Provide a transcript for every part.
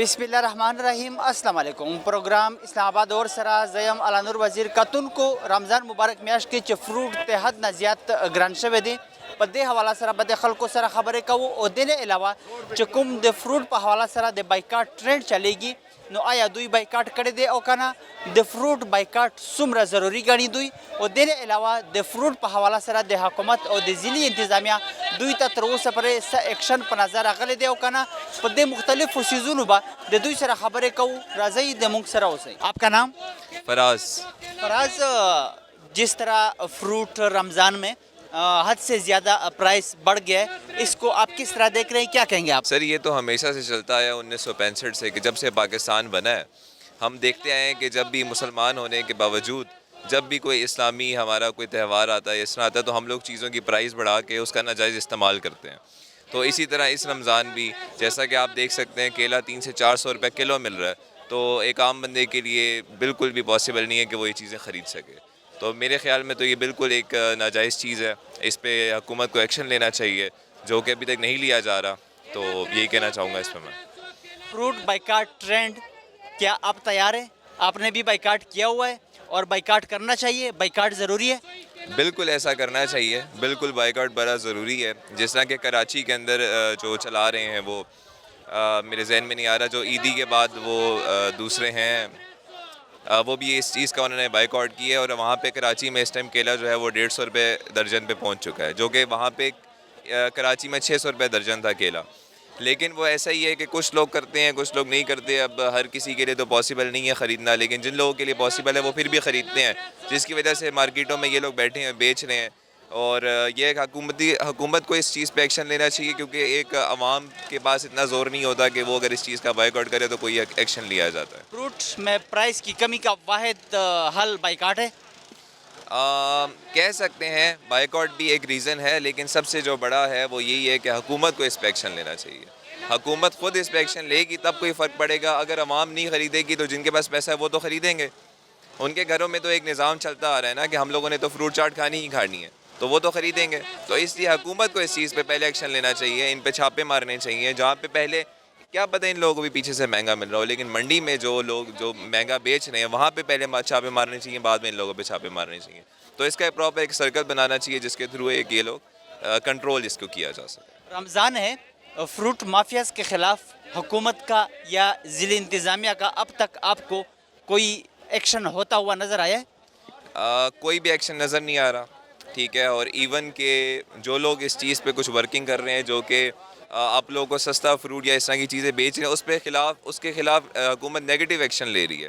بسم الله الرحمن الرحیم. السلام علیکم. پروگرام اسلام آباد اور سرا زیم علانور وزیر کتون کو رمضان مبارک میاشت کې چې فروټ ته حد نه زیات ګران شوی دی. په دې حواله سره به د خلکو سره خبرې کوو او د نه علاوه چې کوم د فروټ په حواله سره د بایکاټ ټرند چلیږي نو آیا دوی بایکاټ کړی دی او کنه د فروټ بایکاټ څومره ضروری ګڼي دوی او د نه علاوه د فروټ په حواله سره د حکومت او د ضلعي انتظامیه دوی ته تر اوسه پورې څه ایکشن په نظر راغلی دی او کنه په دې مختلفو سیزونو به د دوی سره خبرې کوو. راځئ د موږ سره اوسئ. آپ کا نام؟ فراز. جس طرح فروٹ رمضان میں حد سے زیادہ پرائس بڑھ گیا ہے, اس کو آپ کس طرح دیکھ رہے ہیں, کیا کہیں گے آپ؟ سر یہ تو ہمیشہ سے چلتا ہے 1965 سے کہ جب سے پاکستان بنا ہے. ہم دیکھتے آئے ہیں کہ جب بھی مسلمان ہونے کے باوجود جب بھی کوئی اسلامی ہمارا کوئی تہوار آتا ہے اس طرح آتا ہے تو ہم لوگ چیزوں کی پرائز بڑھا کے اس کا ناجائز استعمال کرتے ہیں. تو اسی طرح اس رمضان بھی جیسا کہ آپ دیکھ سکتے ہیں کیلا 300 سے 400 روپے کلو مل رہا ہے, تو ایک عام بندے کے لیے بالکل بھی پاسبل نہیں ہے کہ وہ یہ چیزیں خرید سکے. تو میرے خیال میں تو یہ بالکل ایک ناجائز چیز ہے, اس پہ حکومت کو ایکشن لینا چاہیے جو کہ ابھی تک نہیں لیا جا رہا. تو یہی کہنا چاہوں گا اس پہ میں. فروٹ بائیکاٹ ٹرینڈ, کیا آپ تیار ہیں؟ آپ نے بھی بائیکاٹ کیا ہوا ہے اور بائیکاٹ کرنا چاہیے, بائیکاٹ ضروری ہے؟ بالکل ایسا کرنا چاہیے, بالکل بائیکاٹ بڑا ضروری ہے. جس طرح کہ کراچی کے اندر جو چلا رہے ہیں وہ میرے ذہن میں نہیں آ رہا, جو عیدی کے بعد وہ دوسرے ہیں وہ بھی اس چیز کا انہوں نے بائیکاٹ کی ہے. اور وہاں پہ کراچی میں اس ٹائم کیلا جو ہے وہ 150 روپے درجن پہ پہنچ چکا ہے, جو کہ وہاں پہ کراچی میں 600 روپے درجن تھا کیلا. لیکن وہ ایسا ہی ہے کہ کچھ لوگ کرتے ہیں کچھ لوگ نہیں کرتے. اب ہر کسی کے لیے تو پاسبل نہیں ہے خریدنا, لیکن جن لوگوں کے لیے پاسبل ہے وہ پھر بھی خریدتے ہیں, جس کی وجہ سے مارکیٹوں میں یہ لوگ بیٹھے ہیں بیچ رہے ہیں. اور یہ ایک حکومت کو اس چیز پہ ایکشن لینا چاہیے, کیونکہ ایک عوام کے پاس اتنا زور نہیں ہوتا کہ وہ اگر اس چیز کا بائیکاٹ کرے تو کوئی ایکشن لیا جاتا ہے. فروٹ میں پرائس کی کمی کا واحد حل بائیکاٹ ہے؟ کہہ سکتے ہیں بائیکاٹ بھی ایک ریزن ہے, لیکن سب سے جو بڑا ہے وہ یہی ہے کہ حکومت کو اس پہ ایکشن لینا چاہیے. حکومت خود اس پہ ایکشن لے گی تب کوئی فرق پڑے گا. اگر عوام نہیں خریدے گی تو جن کے پاس پیسہ ہے وہ تو خریدیں گے. ان کے گھروں میں تو ایک نظام چلتا آ رہا ہے نا کہ ہم لوگوں نے تو فروٹ چاٹ کھانی ہی کھانی ہے, تو وہ تو خریدیں گے. تو اس لیے حکومت کو اس چیز پہ پہلے ایکشن لینا چاہیے, ان پہ چھاپے مارنے چاہیے. جہاں پہ پہلے کیا پتہ ان لوگوں کو بھی پیچھے سے مہنگا مل رہا ہو, لیکن منڈی میں جو لوگ جو مہنگا بیچ رہے ہیں وہاں پہ پہلے چھاپے مارنے چاہیے, بعد میں ان لوگوں پہ چھاپے مارنے چاہیے. تو اس کا ایک پراپر ایک سرکل بنانا چاہیے جس کے تھرو ایک یہ لوگ کنٹرول اس کو کیا جا سکے. رمضان ہے, فروٹ مافیاز کے خلاف حکومت کا یا ضلع انتظامیہ کا اب تک آپ کو کوئی ایکشن ہوتا ہوا نظر آیا ہے؟ کوئی بھی ایکشن نظر نہیں آ رہا, ٹھیک ہے. اور ایون کہ جو لوگ اس چیز پہ کچھ ورکنگ کر رہے ہیں جو کہ آپ لوگوں کو سستا فروٹ یا اس طرح کی چیزیں بیچ رہے ہیں اس کے خلاف حکومت نیگیٹو ایکشن لے رہی ہے.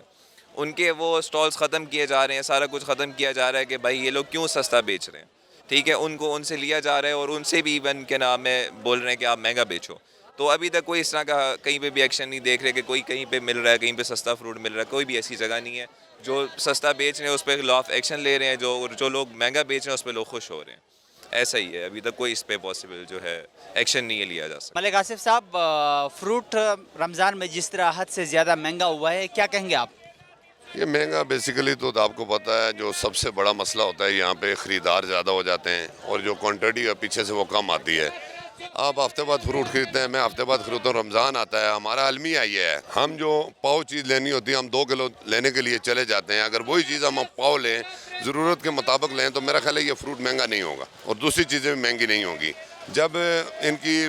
ان کے وہ سٹالز ختم کیے جا رہے ہیں, سارا کچھ ختم کیا جا رہا ہے کہ بھائی یہ لوگ کیوں سستا بیچ رہے ہیں, ٹھیک ہے. ان سے لیا جا رہا ہے اور ان سے بھی ایون کے نام میں بول رہے ہیں کہ آپ مہنگا بیچو. تو ابھی تک کوئی اس طرح کا کہیں پہ بھی ایکشن نہیں دیکھ رہے کہ کوئی کہیں پہ مل رہا ہے, کہیں پہ سستا فروٹ مل رہا ہے. کوئی بھی ایسی جگہ نہیں ہے. جو سستا بیچ رہے ہیں اس پہ خلاف ایکشن لے رہے ہیں, جو لوگ مہنگا بیچ رہے ہیں اس پہ لوگ خوش ہو رہے ہیں. ایسا ہی ہے, ابھی تک کوئی اس پہ پاسبل جو ہے ایکشن نہیں لیا جا سکتا. ملک آصف صاحب, فروٹ رمضان میں جس طرح حد سے زیادہ مہنگا ہوا ہے, کیا کہیں گے آپ؟ یہ مہنگا بیسیکلی تو آپ کو پتہ ہے جو سب سے بڑا مسئلہ ہوتا ہے یہاں پہ خریدار زیادہ ہو جاتے ہیں اور جو کوانٹٹی ہے پیچھے سے وہ کم آتی ہے. آپ ہفتے بعد فروٹ خریدتے ہیں, میں ہفتے بعد خریدتا ہوں, رمضان آتا ہے, ہمارا المیہ یہ ہے ہم جو پاؤ چیز لینی ہوتی ہے ہم 2 کلو لینے کے لیے چلے جاتے ہیں. اگر وہی چیز ہم پاؤ لیں ضرورت کے مطابق لیں تو میرا خیال ہے یہ فروٹ مہنگا نہیں ہوگا اور دوسری چیزیں بھی مہنگی نہیں ہوگی. جب ان کی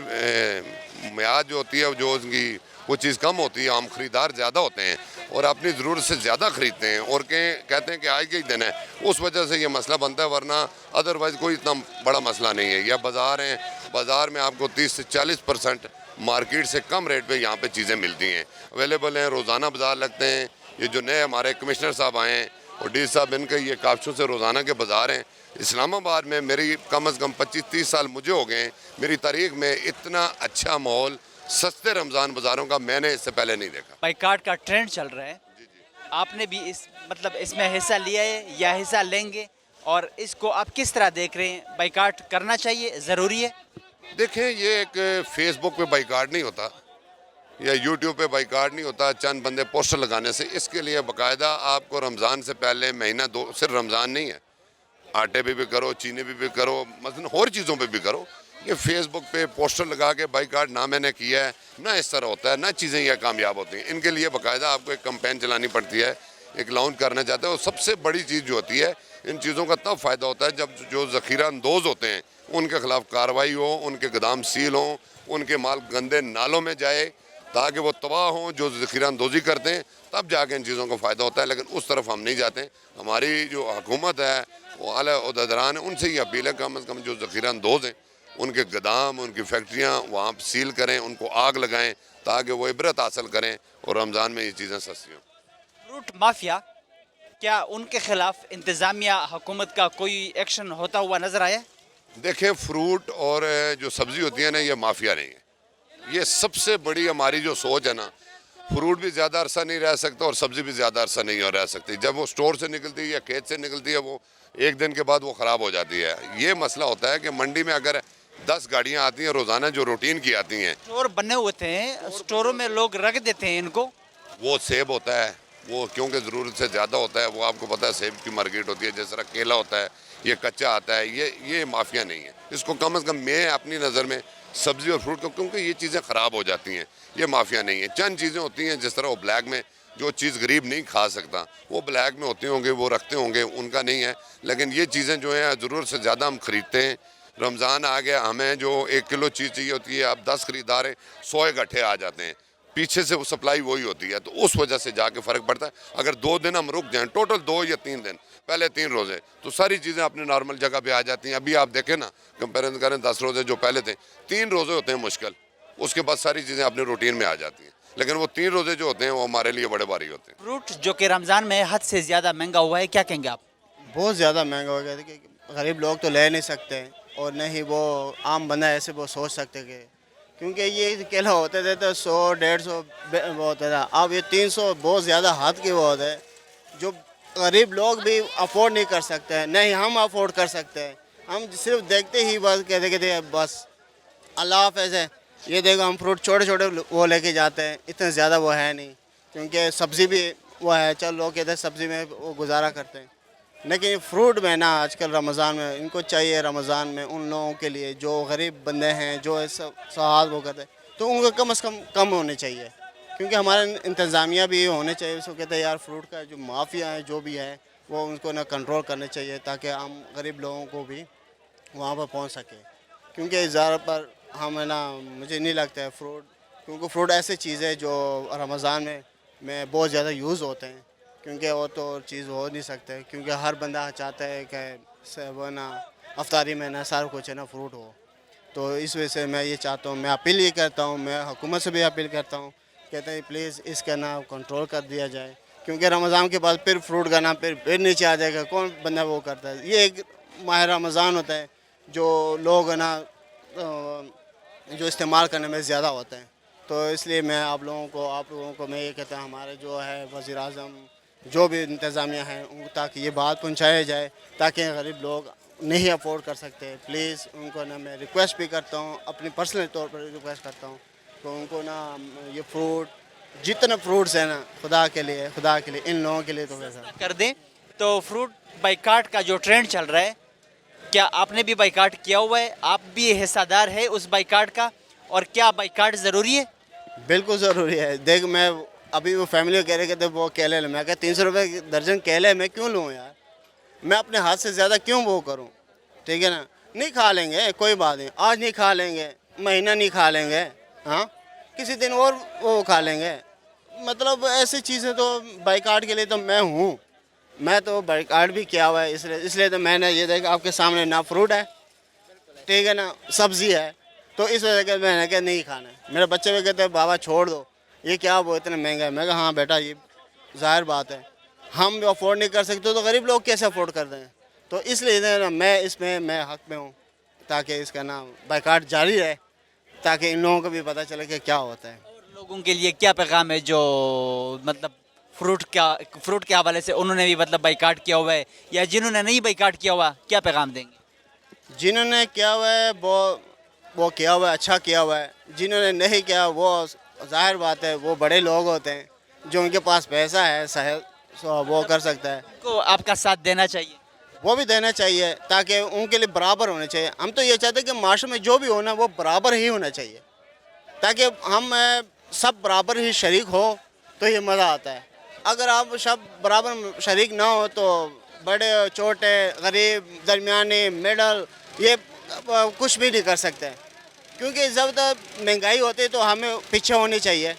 میعاد جو ہوتی ہے جو ان کی وہ چیز کم ہوتی ہے, ہم خریدار زیادہ ہوتے ہیں اور اپنی ضرورت سے زیادہ خریدتے ہیں اور کہتے ہیں کہ آج کے ہی دن ہے, اس وجہ سے یہ مسئلہ بنتا ہے. ورنہ ادروائز کوئی اتنا بڑا مسئلہ نہیں ہے. یہ بازار ہیں, بازار میں آپ کو 30 سے 40% مارکیٹ سے کم ریٹ پہ یہاں پہ چیزیں ملتی ہیں, اویلیبل ہیں. روزانہ بازار لگتے ہیں. یہ جو نئے ہمارے کمشنر صاحب آئے ہیں اور ڈی صاحب, ان کے یہ کاپشوں سے روزانہ کے بازار ہیں. اسلام آباد میں میری کم از کم 25-30 سال مجھے ہو گئے ہیں, میری تاریخ میں اتنا اچھا ماحول سستے رمضان بازاروں کا میں نے اس سے پہلے نہیں دیکھا. بائیکاٹ کا ٹرینڈ چل رہا ہے, آپ نے بھی اس میں حصہ لیا ہے یا حصہ لیں گے, اور اس کو آپ کس طرح دیکھ رہے ہیں؟ بائیکاٹ کرنا چاہیے, ضروری ہے؟ دیکھیں یہ ایک فیس بک پہ بائیکاٹ نہیں ہوتا یا یوٹیوب پہ بائیکاٹ نہیں ہوتا چند بندے پوسٹر لگانے سے. اس کے لیے باقاعدہ آپ کو رمضان سے پہلے مہینہ 2 صرف رمضان نہیں ہے, آٹے پہ بھی کرو, چینی پہ بھی کرو, مثلا اور چیزوں پہ بھی کرو. یہ فیس بک پہ پوسٹر لگا کے بائیکاٹ نہ میں نے کیا ہے، نہ اس طرح ہوتا ہے، نہ چیزیں یہ کامیاب ہوتی ہیں. ان کے لیے باقاعدہ آپ کو ایک کمپین چلانی پڑتی ہے، ایک لانچ کرنا چاہتے ہیں. اور سب سے بڑی چیز جو ہوتی ہے، ان چیزوں کا تب فائدہ ہوتا ہے جب جو ذخیرہ اندوز ہوتے ہیں ان کے خلاف کارروائی ہو، ان کے گودام سیل ہوں، ان کے مال گندے نالوں میں جائے تاکہ وہ تباہ ہوں جو ذخیرہ اندوزی کرتے ہیں، تب جا کے ان چیزوں کو فائدہ ہوتا ہے. لیکن اس طرف ہم نہیں جاتے. ہماری جو حکومت ہے، وہ اعلیٰ عہدیداران ہیں، ان سے یہ اپیل ہے کم از کم جو ذخیرہ اندوز ہیں ان کے گودام، ان کی فیکٹریاں وہاں سیل کریں، ان کو آگ لگائیں تاکہ وہ عبرت حاصل کریں اور رمضان میں یہ چیزیں سستی ہوں. فروٹ مافیا، کیا ان کے خلاف انتظامیہ حکومت کا کوئی ایکشن ہوتا ہوا نظر آیا؟ دیکھیں، فروٹ اور جو سبزی ہوتی ہے نا، یہ مافیا نہیں ہے. یہ سب سے بڑی ہماری جو سوچ ہے نا، فروٹ بھی زیادہ عرصہ نہیں رہ سکتا اور سبزی بھی زیادہ عرصہ نہیں رہ سکتی. جب وہ سٹور سے نکلتی ہے یا کھیت سے نکلتی ہے، وہ ایک دن کے بعد وہ خراب ہو جاتی ہے. یہ مسئلہ ہوتا ہے کہ منڈی میں اگر 10 گاڑیاں آتی ہیں روزانہ جو روٹین کی آتی ہیں، اسٹور بنے ہوئے تھے، اسٹوروں میں لوگ رکھ دیتے ہیں ان کو. وہ سیب ہوتا ہے، وہ کیونکہ ضرورت سے زیادہ ہوتا ہے، وہ آپ کو پتہ ہے سیب کی مارکیٹ ہوتی ہے. جس طرح کیلا ہوتا ہے، یہ کچا آتا ہے. یہ مافیا نہیں ہے. اس کو کم از کم میں اپنی نظر میں سبزی اور فروٹ کو، کیونکہ یہ چیزیں خراب ہو جاتی ہیں، یہ مافیا نہیں ہے. چند چیزیں ہوتی ہیں جس طرح وہ بلیک میں جو چیز غریب نہیں کھا سکتا، وہ بلیک میں ہوتے ہوں گے، وہ رکھتے ہوں گے، ان کا نہیں ہے. لیکن یہ چیزیں جو ہیں ضرورت سے زیادہ ہم خریدتے ہیں. رمضان آ گیا، ہمیں جو 1 کلو چیز چاہیے ہوتی ہے، اب 10 خریدار ہیں، 100 اکٹھے آ جاتے ہیں. پیچھے سے وہ سپلائی وہی ہوتی ہے، تو اس وجہ سے جا کے فرق پڑتا ہے. اگر 2 دن ہم رک جائیں، ٹوٹل 2 یا 3 دن، پہلے 3 روزے، تو ساری چیزیں اپنے نارمل جگہ پہ آ جاتی ہیں. ابھی آپ دیکھیں نا، کمپیرن کریں 10 روزے جو پہلے تھے، 3 روزے ہوتے ہیں مشکل، اس کے بعد ساری چیزیں اپنے روٹین میں آ جاتی ہیں. لیکن وہ 3 روزے جو ہوتے ہیں وہ ہمارے لیے بڑے بھاری ہوتے ہیں. فروٹ جو کہ رمضان میں حد سے زیادہ مہنگا ہوا ہے، کیا کہیں گے آپ؟ بہت زیادہ مہنگا ہو گیا تھا کہ غریب لوگ تو لے نہیں سکتے، اور نہ ہی وہ عام بندہ ایسے وہ سوچ سکتے کہ، کیونکہ یہ کیلا ہوتے تھے تو 100 150 وہ ہوتا تھا. اب یہ 300 بہت زیادہ حد کے وہ ہوتے ہیں جو غریب لوگ بھی افورڈ نہیں کر سکتے ہیں، نہیں ہم افورڈ کر سکتے ہیں. ہم صرف دیکھتے ہی بس کہتے بس اللہ حافظ ہے. یہ دیکھو ہم فروٹ چھوٹے چھوٹے وہ لے کے جاتے ہیں، اتنے زیادہ وہ ہے نہیں، کیونکہ سبزی بھی وہ ہے، چل لوگ کہتے ہیں سبزی میں وہ گزارا کرتے ہیں. لیکن فروٹ میں نا آج کل رمضان میں ان کو چاہیے، رمضان میں ان لوگوں کے لیے جو غریب بندے ہیں، جو سواد وہ کرتے ہیں، تو ان کو کم از کم کم ہونے چاہیے. کیونکہ ہمارے انتظامیہ بھی ہونے چاہیے. اس کو کہتے ہیں یار فروٹ کا جو مافیا ہے جو بھی ہے وہ ان کو نہ کنٹرول کرنے چاہیے، تاکہ ہم غریب لوگوں کو بھی وہاں پر پہنچ سکے. کیونکہ زیادہ پر ہم ہے نا، مجھے نہیں لگتا ہے فروٹ، کیونکہ فروٹ ایسی چیز ہے جو رمضان میں بہت زیادہ یوز ہوتے ہیں. کیونکہ وہ تو چیز ہو نہیں سکتے، کیونکہ ہر بندہ چاہتا ہے کہ وہ نا افطاری میں نا سارا کچھ ہے نا فروٹ ہو. تو اس وجہ سے میں یہ چاہتا ہوں، میں اپیل یہ کرتا ہوں، میں حکومت سے بھی اپیل کرتا ہوں، کہتے ہیں پلیز اس کا نا کنٹرول کر دیا جائے. کیونکہ رمضان کے بعد پھر فروٹ کا نا پھر نیچے آ جائے گا. کون بندہ وہ کرتا ہے؟ یہ ایک ماہ رمضان ہوتا ہے جو لوگ ہے نا جو استعمال کرنے میں زیادہ ہوتے ہیں. تو اس لیے میں آپ لوگوں کو میں یہ کہتا ہوں، ہمارے جو ہے وزیر اعظم، جو بھی انتظامیہ ہیں، تاکہ یہ بات پہنچایا جائے، تاکہ غریب لوگ نہیں افورڈ کر سکتے. پلیز ان کو نا میں ریکویسٹ بھی کرتا ہوں، اپنی پرسنل طور پر ریکویسٹ کرتا ہوں کہ ان کو نا یہ فروٹ، جتنے فروٹس ہیں نا، خدا کے لیے ان لوگوں کے لیے تو ویسا کر دیں. تو فروٹ بائیکاٹ کا جو ٹرینڈ چل رہا ہے، کیا آپ نے بھی بائیکاٹ کیا ہوا ہے؟ آپ بھی حصہ دار ہے اس بائیکاٹ کا؟ اور کیا بائیکاٹ ضروری ہے؟ بالکل ضروری ہے. دیکھ میں ابھی وہ فیملی کو کہہ رہے کہ وہ کیلے لیں، میں کہا 300 روپے درجن کیلے میں کیوں لوں یار؟ میں اپنے ہاتھ سے زیادہ کیوں وہ کروں؟ ٹھیک ہے نا، نہیں کھا لیں گے کوئی بات نہیں، آج نہیں کھا لیں گے، مہینہ نہیں کھا لیں گے، ہاں کسی دن اور وہ کھا لیں گے. مطلب ایسی چیزیں تو بائیکاٹ کے لیے تو میں تو بائیکاٹ بھی کیا ہوا ہے. اس لیے تو میں نے یہ دیکھا آپ کے سامنے نا فروٹ ہے، ٹھیک ہے نا، سبزی ہے، تو اس وجہ سے میں نے کہا نہیں کھانا ہے. میرے بچے بھی کہتے ہیں بابا چھوڑ دو، یہ کیا وہ اتنا مہنگا ہے. میں کہا ہاں بیٹا، یہ ظاہر بات ہے، ہم بھی افورڈ نہیں کر سکتے تو غریب لوگ کیسے افورڈ کر دیں. تو اس لیے میں حق میں ہوں، تاکہ اس کا نام بائیکاٹ جاری رہے، تاکہ ان لوگوں کو بھی پتہ چلے کہ کیا ہوتا ہے. اور لوگوں کے لیے کیا پیغام ہے جو مطلب فروٹ کے حوالے سے انہوں نے بھی مطلب بائیکاٹ کیا ہوا ہے، یا جنہوں نے نہیں بائیکاٹ کیا ہوا، کیا پیغام دیں گے؟ جنہوں نے کیا ہوا ہے وہ کیا ہوا ہے، اچھا کیا ہوا ہے. جنہوں نے نہیں کیا وہ ظاہر بات ہے، وہ بڑے لوگ ہوتے ہیں، جو ان کے پاس پیسہ ہے وہ کر سکتا ہے. کو آپ کا ساتھ دینا چاہیے. وہ بھی دینا چاہیے تاکہ ان کے لیے برابر ہونے چاہیے. ہم تو یہ چاہتے ہیں کہ معاشرے میں جو بھی ہونا وہ برابر ہی ہونا چاہیے تاکہ ہم سب برابر ہی شریک ہو تو یہ مزہ آتا ہے. اگر آپ سب برابر شریک نہ ہو تو بڑے چھوٹے غریب درمیانی مڈل یہ کچھ بھی نہیں کر سکتے کیونکہ جب تک مہنگائی ہوتی ہے تو ہمیں پیچھے ہونی چاہیے.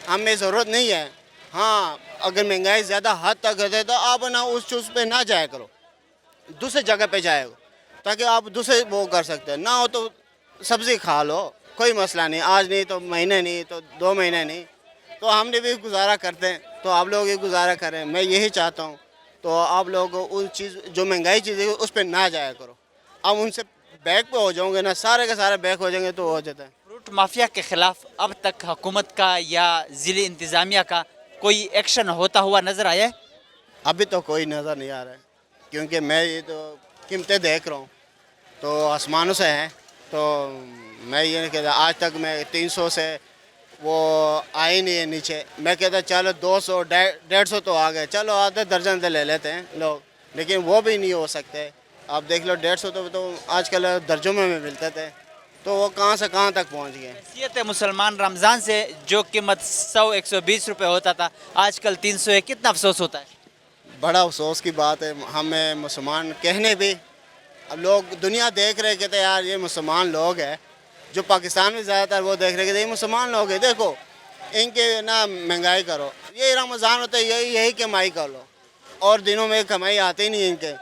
ہمیں ضرورت نہیں ہے. ہاں اگر مہنگائی زیادہ حد تک ہے تو آپ نہ اس چیز پہ نہ جایا کرو, دوسرے جگہ پہ جائے گا تاکہ آپ دوسرے وہ کر سکتے ہیں. نہ ہو تو سبزی کھا لو, کوئی مسئلہ نہیں, آج نہیں تو مہینے نہیں تو 2 مہینے نہیں, تو ہم نے بھی گزارا کرتے ہیں تو آپ لوگ یہ گزارا کریں. میں یہی چاہتا ہوں تو آپ لوگ ان چیز جو مہنگائی چیزیں اس پہ نہ جایا کرو. اب ان سے بیک پہ ہو جاؤں گے نا, سارے کے سارے بیک ہو جائیں گے تو ہو جاتا ہے. فروٹ مافیا کے خلاف اب تک حکومت کا یا ضلعی انتظامیہ کا کوئی ایکشن ہوتا ہوا نظر آیا ہے؟ ابھی تو کوئی نظر نہیں آ رہا ہے کیونکہ میں یہ تو قیمتیں دیکھ رہا ہوں تو آسمانوں سے ہیں. تو میں یہ نہیں کہتا آج تک میں 300 سے وہ آئی نہیں ہے نیچے. میں کہتا چلو 200 150 تو آ گئے, چلو آدھے درجن سے لے لیتے ہیں لوگ, لیکن وہ بھی نہیں ہو سکتے. آپ دیکھ لو 150 تو آج کل درجوں میں ملتے تھے تو وہ کہاں سے کہاں تک پہنچ گئے. حیثیت مسلمان رمضان سے جو قیمت 100-120 روپے ہوتا تھا آج کل 300 ہے, کتنا افسوس ہوتا ہے؟ بڑا افسوس کی بات ہے. ہمیں مسلمان کہنے بھی, اب لوگ دنیا دیکھ رہے کہتے یار یہ مسلمان لوگ ہیں جو پاکستان میں زیادہ تر وہ دیکھ رہے کہ یہ مسلمان لوگ ہیں, دیکھو ان کے نا مہنگائی کرو, یہ رمضان ہوتا ہے یہی کمائی کر لو, اور دنوں میں کمائی آتی نہیں ان کے,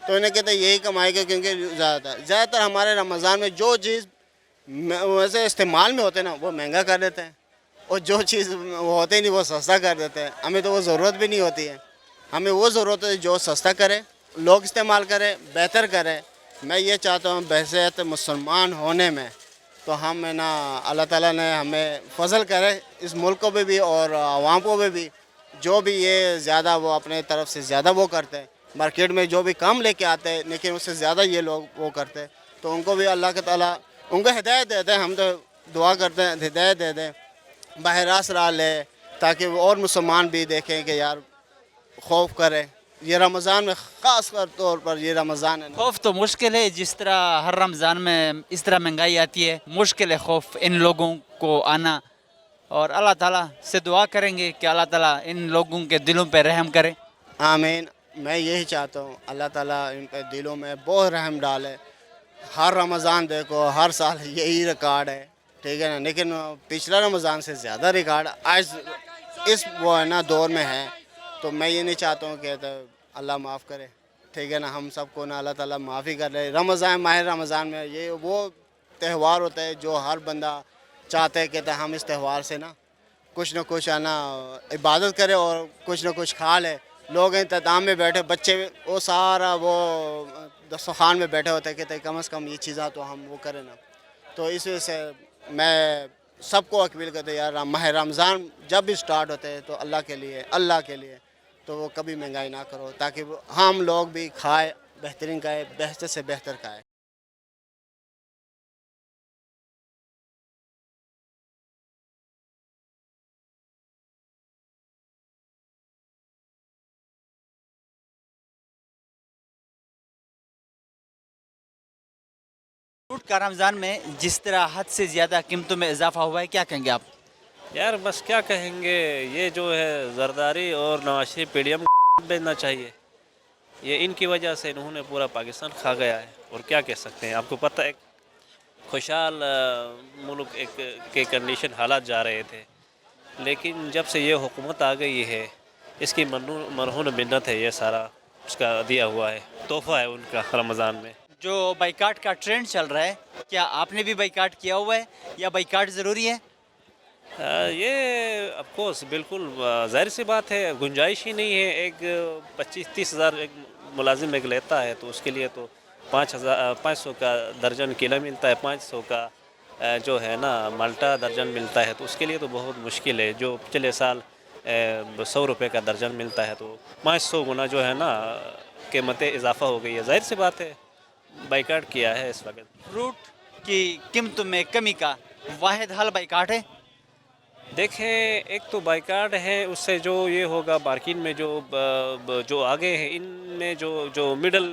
تو انہیں کہتے ہیں یہی کمائی کر, کیونکہ زیادہ تر ہمارے رمضان میں جو چیز ویسے استعمال میں ہوتے ہیں نا وہ مہنگا کر دیتے ہیں, اور جو چیز وہ ہوتے ہی نہیں وہ سستا کر دیتے ہیں. ہمیں تو وہ ضرورت بھی نہیں ہوتی ہے, ہمیں وہ ضرورت ہے جو سستا کرے, لوگ استعمال کرے, بہتر کرے. میں یہ چاہتا ہوں بحیثیت مسلمان ہونے میں تو ہم نا اللہ تعالیٰ نے ہمیں فضل کرے اس ملک کو بھی اور عوام کو بھی, جو بھی یہ زیادہ وہ اپنے طرف سے زیادہ وہ کرتے ہیں, مارکیٹ میں جو بھی کام لے کے آتے ہیں لیکن اس سے زیادہ یہ لوگ وہ کرتے ہیں, تو ان کو بھی اللہ کے تعالیٰ ان کو ہدایت دیتے ہیں. ہم تو دعا کرتے ہیں ہدایت دے دیں, براہ راست راہ لے, تاکہ وہ اور مسلمان بھی دیکھیں کہ یار خوف کرے. یہ رمضان میں خاص طور پر یہ رمضان ہے. خوف تو مشکل ہے, جس طرح ہر رمضان میں اس طرح مہنگائی آتی ہے, مشکل ہے خوف ان لوگوں کو آنا, اور اللہ تعالیٰ سے دعا کریں گے کہ اللہ تعالیٰ ان لوگوں کے دلوں پہ رحم کرے. آمین. میں یہی چاہتا ہوں اللہ تعالیٰ ان کے دلوں میں بہت رحم ڈالے. ہر رمضان دیکھو ہر سال یہی ریکارڈ ہے, ٹھیک ہے نا, لیکن پچھلا رمضان سے زیادہ ریکارڈ آج اس وہ ہے نا دور میں ہے. تو میں یہ نہیں چاہتا ہوں کہ اللہ معاف کرے, ٹھیک ہے نا, ہم سب کو نا اللہ تعالیٰ معافی کر لے. ماہ رمضان میں یہ وہ تہوار ہوتا ہے جو ہر بندہ چاہتا ہے کہ ہم اس تہوار سے نا کچھ نہ کچھ نا عبادت کرے اور کچھ نہ کچھ کھا لے. لوگ انتظام میں بیٹھے, بچے وہ سارا وہ دسترخوان میں بیٹھے ہوتے ہیں, کہتے کم از کم یہ چیزاں تو ہم وہ کریں نا. تو اس وجہ سے میں سب کو اپیل کرتا ہوں یار ماہ رمضان جب بھی سٹارٹ ہوتے ہیں تو اللہ کے لیے تو وہ کبھی مہنگائی نہ کرو, تاکہ ہم لوگ بھی کھائے, بہترین کھائے, بہتر سے بہتر کھائے. فروٹ کا رمضان میں جس طرح حد سے زیادہ قیمتوں میں اضافہ ہوا ہے, کیا کہیں گے آپ؟ یار بس کیا کہیں گے, یہ جو ہے زرداری اور Nawaz Sharif P D M بھیجنا چاہیے. یہ ان کی وجہ سے انہوں نے پورا پاکستان کھا گیا ہے, اور کیا کہہ سکتے ہیں. آپ کو پتہ ہے ایک خوشحال ملک ایک کے کنڈیشن حالات جا رہے تھے, لیکن جب سے یہ حکومت آ گئی ہے اس کی مرہون منت ہے, یہ سارا اس کا دیا ہوا ہے, تحفہ ہے ان کا رمضان میں. جو بائیکاٹ کا ٹرینڈ چل رہا ہے, کیا آپ نے بھی بائیکاٹ کیا ہوا ہے یا بائیکاٹ ضروری ہے؟ یہ آف کورس بالکل ظاہر سی بات ہے, گنجائش ہی نہیں ہے. ایک 25-30 ہزار ایک ملازم ایک لیتا ہے تو اس کے لیے تو 500 کا درجن کیلا ملتا ہے, 500 کا جو ہے نا مالٹا درجن ملتا ہے, تو اس کے لیے تو بہت مشکل ہے. جو پچھلے سال 100 روپے کا درجن ملتا ہے تو 500 گنا جو ہے نا قیمتیں اضافہ ہو گئی ہے. ظاہر سی بات ہے بائیکاٹ کیا ہے اس وقت. فروٹ کی قیمتوں میں کمی کا واحد حل بائیکاٹ ہے. دیکھیں ایک تو بائیکاٹ ہے, اس سے جو یہ ہوگا مارکیٹ میں جو آگے ہیں ان میں جو مڈل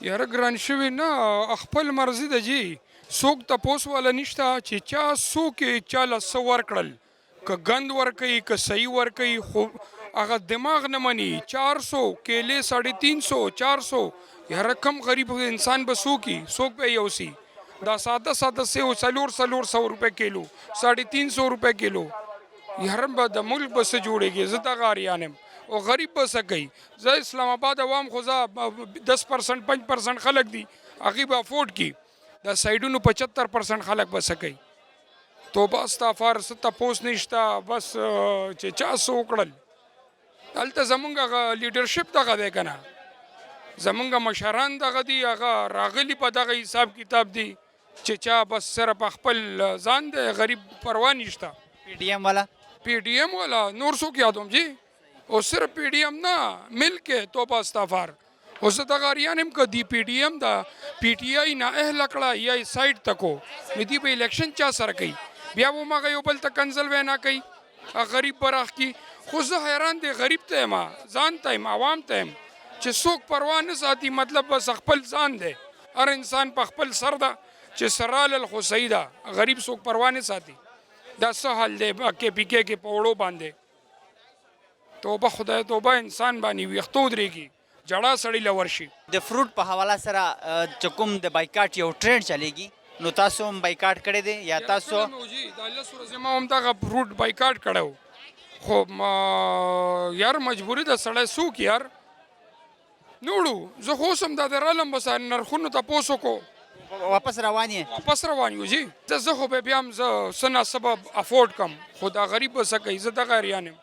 یاره ګران شوي نه خپل مرضي ده جی. څوک تپوس والا نشته چې چا څوک یې چاله څه ورکړل، که ګند ورکوي که صحیح ورکوي، خو هغه دماغ نه مني. 400 کیلې 350 400. یاره کم غریب انسان به څوک به یوسي. دا ساده ساده سیو 400 روپے کیلو 350 روپے کیلو. یاره به د ملک به څه جوړېږي. زه دغه اریان یم او غریب به څه کوي. زه اسلام آباد عوام خو زه 10% 5% خلک دي هغوی به افورډ کړي. د سایډونو 75% خلک به څه کوي. توبه استغفار څه تپوس نشته. بس چې چا څه وکړل هلته زمونږ هغه لیډرشپ دغه دی که نه، زمونږ مشران دغه دي، هغه راغلي په دغه حساب کتاب دي چې چا بس صرف خپل ځان دی، غریب پروا نشته. PDM والا PDM والا نور څوک یادوم جی. او صرف PDM نه مل کې توبه استغفار. اوس دغه اریان یم که دی PDM دا PTI نه اهله کړه یا یې سایډ ته کو نو دوی به الیکشن چا سره کوي. بیا به هماغه یو بل ته کنزل وینا کوي، غریب به راخکي. خو زه حیران دی غریب ته یم، ځان ته یم، عوام ته یم چې څوک پروا نه ساتي. مطلب بس خپل ځان دی. هر انسان په خپل سر ده چې سرالل خو صحیح ده. غریب څوک پروا نه ساتي. دا څه حال دی کې پیکې کې په وړو باندې. توبه خدای توبه انسان باندې ویښتو درېږي، جړا سړی له ورشي. د فروټ په حواله سره چکم د بایکاټ یو ټرینډ چلیږي، نو تاسو هم بایکاټ کړی دی یا تاسو؟ دا 10 ورځې ما هم دغه فروټ بایکاټ کړی و، خو یار مجبوري ده سړی څوک یار نه وړو. زه خو اوس هم دا درالم بس نرخونو تپوس وکړو واپس روان یې؟ واپس روان یو جی. زه خو به بیا هم زه څه ناسبب افورډ کړم، خو دا غریب به څه کوي. زه دغه اریان یم.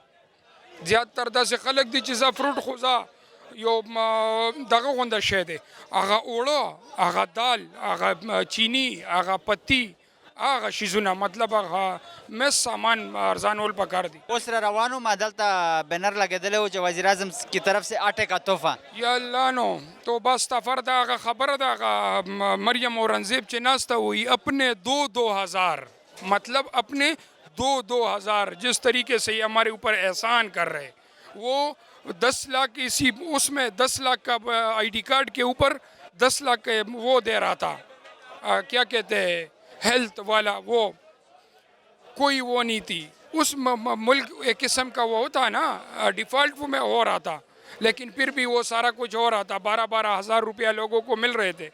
زیاتره داسې خلک دي چې زه فروټ خو زه یو دغه غونده شی دی، هغه اوړه، هغه دال، هغه چینی، هغه پتی، هغه شیزونه، مطلب هغه مس سامان ارزانول پکار دي. اوس را روانو ما دلته بنر لګېدلی و چې وزیر اعظم کی طرف سے آٹے کا تحفہ. یا الله نو توبه استغفار ده. هغه خبره ده هغه مریم اورنګزیب چې ناسته وي اپنے 2000 مطلب اپنے 2000 جس طریقے سے یہ ہمارے اوپر احسان کر رہے، وہ 10 لاکھ اسی اس میں 10 لاکھ کا آئی ڈی کارڈ کے اوپر 10 لاکھ وہ دے رہا تھا، کیا کہتے ہیں ہیلتھ والا، وہ کوئی وہ نہیں تھی. اس ملک ایک قسم کا وہ ہوتا ہے نا ڈیفالٹ میں ہو رہا تھا، لیکن پھر بھی وہ سارا کچھ ہو رہا تھا. 12 ہزار روپیہ لوگوں کو مل رہے تھے.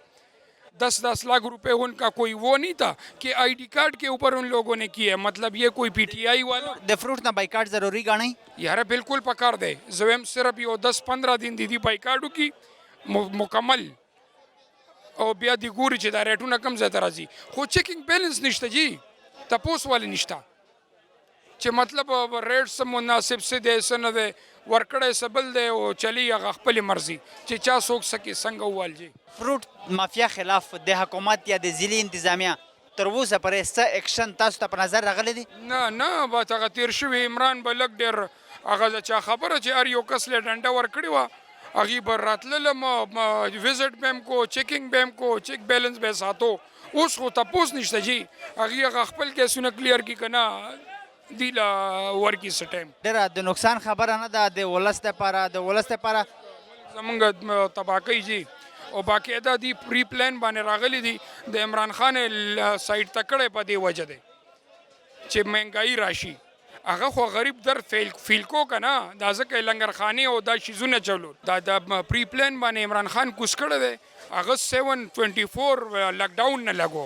10 لاکھ روپے ان کا کوئی وہ نہیں تھا کہ آئی ڈی کارڈ کے اوپر ان لوگوں نے کیا. مطلب یہ کوئی PTI والا د فروټ نه بایکاټ ضروری ګڼئ؟ یاره بالکل پکار دی. زویم صرف یو 10-15 دن دی بایکاټو کی مکمل، او بیا دی ګوري چې دا ریټونه کم ځای ته راځي. خو چیکنګ بیلنس نشته جی، تپوس والی نشته چې مطلب ریټ څه مناسب څه دی څه نه دی، ورکړی څه بل دی او چلی هغه خپلې مرضي چې چا څوک څه کې څنګه وویل جی. فروټ مافیا خلاف د حکومت یا د ضلعي انتظامیه تر اوسه پورې څه ایکشن تاسو ته په نظر راغلی دی؟ نه بس هغه تیر شوي عمران به لږ ډېر هغه د چا خبره چې هر یو کس له ډنډه ورکړې وه، هغې به راتللم وزټ به هم کو، چیکنګ به هم کو، چیک بیلنس به یې ساتو. اوس خو تپوس نشته جی، هغې هغه خپل کیسونه کلیر کړي که نه دی له ورکي څه ټایم. ډېره د نقصان خبره نه ده د ولس دپاره، د ولس دپاره زمونږ تباه کوي جی. او باقاعده دی پری پلان باندې راغلی دي، د عمران خان سایډ ته کړی په دې وجه دی چې مهنګایي راشي. هغه خو غریب در فیل کو کنه دا ځکه لنګرخانې او دا شیزونه چلول دا د پری پلان باندې عمران خان کوس کړی دی هغه 724 لاک ډاون نه لګو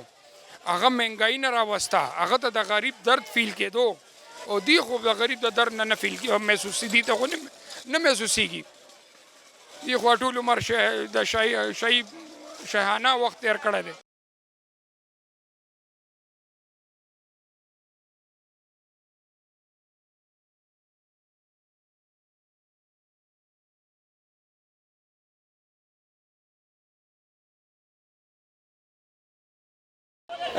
هغه مهنګائی نه راوسته هغه ته د غریب درد فیل کېدو او دی خو د غریب د درد نه فیل محسوسي دي ته خو نه محسوسېږي دی خو ټول عمر د شاهانه وخت تیر کړی دی.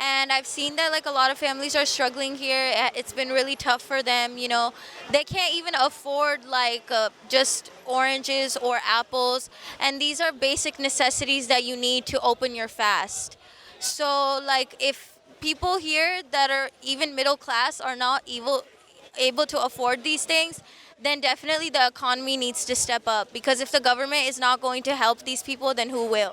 and I've seen that like a lot of families are struggling here. It's been really tough for them, you know. They can't even afford like just oranges or apples, and these are basic necessities that you need to open your fast. So like if people here that are even middle class are not able to afford these things, then definitely the economy needs to step up, because if the government is not going to help these people, then who will?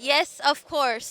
Yes, of course.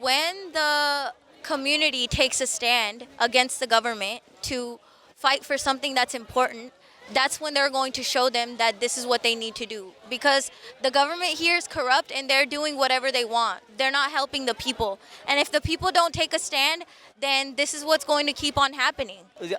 When the community takes a stand against the government to fight for something that's important, that's when they're going to show them that this is what they need to do, because the government here is corrupt and they're doing whatever they want. They're not helping the people, and if the people don't take a stand, then this is what's going to keep on happening.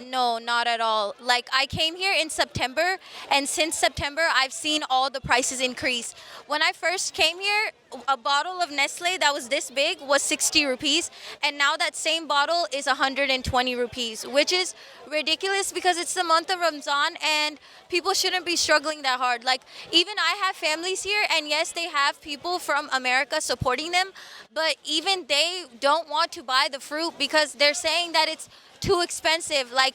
No, not at all. Like, I came here in September, and since September, I've seen all the prices increase. When I first came here, a bottle of Nestle that was this big was 60 rupees, and now that same bottle is 120 rupees, which is ridiculous because it's the month of Ramzan and people shouldn't be struggling that hard. Like, even I have families here, and yes, they have people from America supporting them, but even they don't want to buy the fruit because they're saying that it's too expensive. Like,